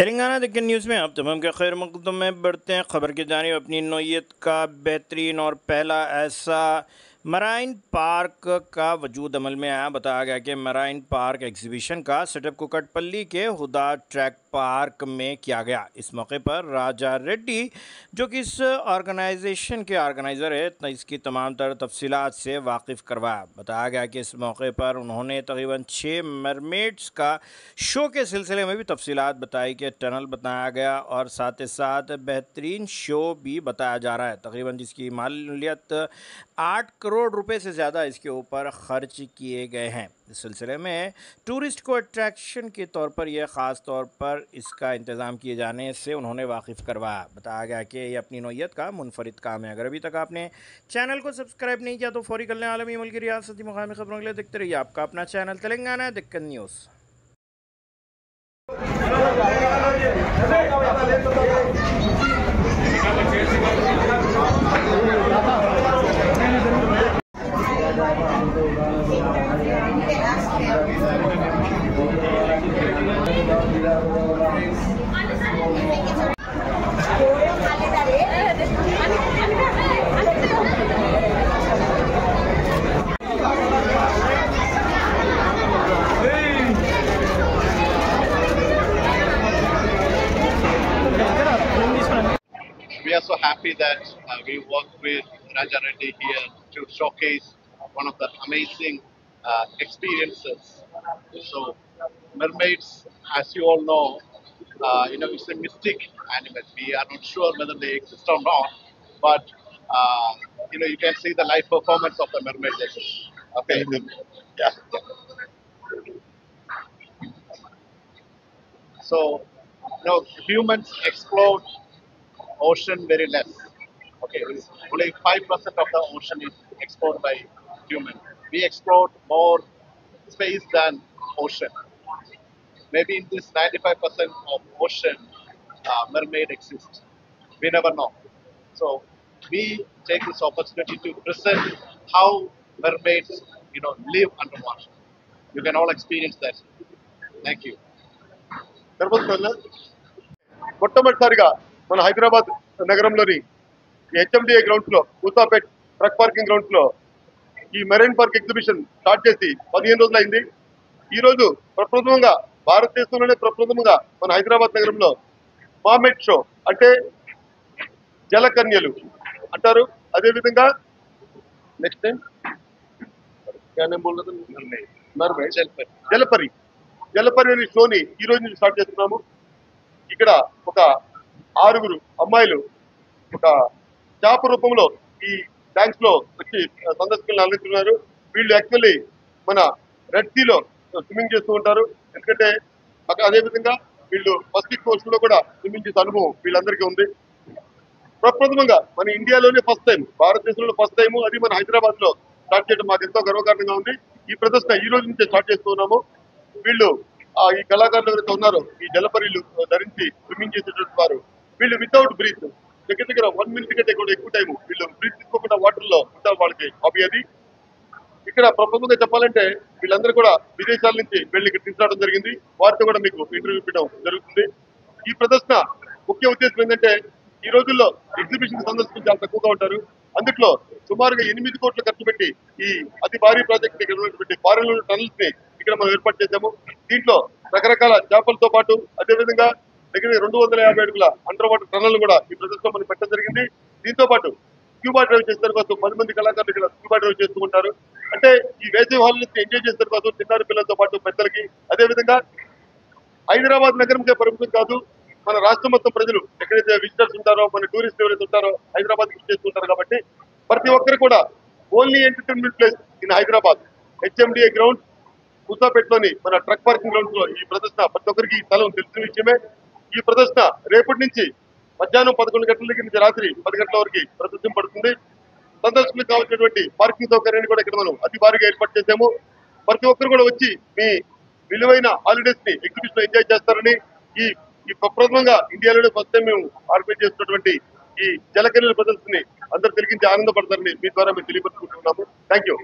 तेलंगाना दिक्कत न्यूज़ में अब तमाम के खैर मकदम में बढ़ते हैं। खबर की जानिब अपनी नौयत का बेहतरीन और पहला ऐसा मराइन पार्क का वजूद अमल में आया। बताया गया कि मराइन पार्क एग्जीबिशन का सेटअप कुकटपल्ली के हुदा ट्रैक पार्क में किया गया। इस मौके पर राजा रेड्डी, जो कि इस ऑर्गेनाइजेशन के ऑर्गेनाइज़र है, इसकी तमाम तर तफसीलात से वाकिफ़ करवाया। बताया गया कि इस मौके पर उन्होंने तकरीबन 6 मरमेड्स का शो के सिलसिले में भी तफसीलात बताई कि टनल बनाया गया और साथ ही साथ बेहतरीन शो भी बताया जा रहा है, तकरीबन जिसकी मालियत 8 करोड़ रुपए से ज़्यादा इसके ऊपर ख़र्च किए गए हैं। इस सिलसिले में टूरिस्ट को अट्रैक्शन के तौर पर यह ख़ास तौर पर इसका इंतज़ाम किए जाने से उन्होंने वाकिफ़ करवाया। बताया गया कि ये अपनी नौयत का मुनफरिद काम है। अगर अभी तक आपने चैनल को सब्सक्राइब नहीं किया तो फौरी कर लें। आलमी मुल्क की रियासती मुकामी खबरों के लिए देखते रहिए आपका अपना चैनल तेलंगाना दिक्कत news. We are so happy that we work with Raja Reddy here to showcase one of the amazing experiences. So, mermaids, as you all know, it's a mystic animal. We are not sure whether they exist or not, but you can see the live performance of the mermaids. Okay. Yeah. So, humans explore ocean very less. Okay, only 5% of the ocean is explored by human. We explored more space than ocean. Maybe in this 95% of ocean, mermaid exists. We never know. So we take this opportunity to present how mermaids, live underwater. You can all experience that. Thank you. మొట్టమొదటిసారిగా మన హైదరాబాద్ నగరంలోని HMDA grounds లో కూతాపేట్ truck parking grounds లో ఈ marine park exhibition start చేసి 15 రోజులు అయింది. ఈ రోజు ప్రప్రథమంగా భారతదేశంలోనే ప్రప్రథమంగా మన హైదరాబాద్ నగరంలో మామెట్ షో అంటే జలకన్యలు అంటారు. అదేవిధంగా నెక్స్ట్ టైం జలపరి జలపరి అనే షోని ఈ రోజు నుంచి స్టార్ట్ చేస్తున్నాము. ఇక్కడ ఒక 6 అమ్మాయిలు ఒక చేప రూపంలో ఈ ట్యాంక్స్ లో వచ్చి సందర్శకులను అందిస్తున్నారు. వీళ్ళు యాక్చువల్లీ మన రెడ్ సీలో స్విమ్మింగ్ చేస్తూ ఉంటారు. ఎందుకంటే అదేవిధంగా వీళ్ళు పసిఫిక్ కోస్ట్ లో కూడా స్విమ్మింగ్ చేసే అనుభవం వీళ్ళందరికీ ఉంది. ప్రప్రథమంగా మన ఇండియాలోనే ఫస్ట్ టైం, భారతదేశంలో ఫస్ట్ టైం, అది మన హైదరాబాద్ లో స్టార్ట్ చేయడం మాకు ఎంతో గర్వకారణంగా ఉంది. ఈ ప్రదర్శన ఈ రోజు నుంచే స్టార్ట్ చేస్తున్నాము. వీళ్ళు ఈ కళాకారులు ఎవరైతే ఉన్నారో ఈ జలపరీలు ధరించి స్విమ్మింగ్ చేసేటువంటి వారు, వీళ్ళు వితౌట్ బ్రీత్ దగ్గర 1 మినిట్ కంటే కూడా ఎక్కువ టైం వీళ్ళు బ్రీత్ తీసుకోకుండా వాటర్ లో ఉంటారు. వాళ్ళకి హాబీ అది. ఇక్కడ ప్రపంచంగా చెప్పాలంటే వీళ్ళందరూ కూడా విదేశాల నుంచి వెళ్ళి ఇక్కడ తీసుకురావడం జరిగింది. వారితో కూడా మీకు ఇంటర్వ్యూ ఇవ్వడం జరుగుతుంది. ఈ ప్రదర్శన ముఖ్య ఉద్దేశం ఏంటంటే ఈ రోజుల్లో ఎగ్జిబిషన్ సందర్శకులు చాలా తక్కువగా ఉంటారు. అందుట్లో సుమారుగా 8 కోట్లు ఖర్చు పెట్టి ఈ అతి భారీ ప్రాజెక్ట్ ఇక్కడ ఉన్నటువంటి ఫారెన్ టనల్స్ ని ఇక్కడ మనం ఏర్పాటు చేశాము. దీంట్లో రకరకాల చేపలతో పాటు అదేవిధంగా దగ్గర 250 అడుగుల అండర్ వాటర్ టనల్ కూడా ఈ ప్రదర్శనలో మనం పెట్టడం జరిగింది. దీంతో పాటు స్క్యూబా డ్రైవ్ చేసిన కోసం 10 మంది కళాకారులు ఇక్కడ స్క్యూబా డ్రైవ్ చేస్తూ ఉంటారు. అంటే ఈ వేసవి హాలిడేస్ ఎంజాయ్ చేసిన కోసం చిన్నారి పిల్లలతో పాటు పెద్దలకి, అదేవిధంగా హైదరాబాద్ నగరంకే పరిమితం కాదు, మన రాష్ట్రం మొత్తం ప్రజలు ఎక్కడైతే విజిటర్స్ ఉంటారో, మన టూరిస్ట్ ఎవరైతే ఉంటారో హైదరాబాద్ విజిట్ చేస్తుంటారు. కాబట్టి ప్రతి ఒక్కరు కూడా only entertainment place in Hyderabad HMDA ground కూతాపేటలోని మన ట్రక్ పార్కింగ్ గ్రౌండ్స్ లో ఈ ప్రదర్శన ప్రతి ఒక్కరికి స్థలం తెలిసిన విషయమే. ఈ ప్రదర్శన రేపటి నుంచి మధ్యాహ్నం 11 గంటల దగ్గర నుంచి రాత్రి 10 గంటల వరకు ప్రదర్శింపబడుతుంది. సందర్శకులకు కావాల్సినటువంటి పార్కింగ్ సౌకర్యాన్ని కూడా ఇక్కడ మనం అతి భారీగా ఏర్పాటు చేశాము. ప్రతి ఒక్కరు కూడా వచ్చి మీ విలువైన హాలిడేస్ ని ఎగ్జిబిషన్ ఎంజాయ్ చేస్తారని, ఈ ప్రప్రథమంగా ఇండియాలోనే ఫస్ట్ టైం మేము ఆర్గనైజ్ చేస్తున్నటువంటి ఈ జలకన్యల ప్రదర్శనని అందరూ తిరిగించి ఆనందపడతారని మీ ద్వారా మేము తెలియపరుచుకుంటున్నాము. Thank you.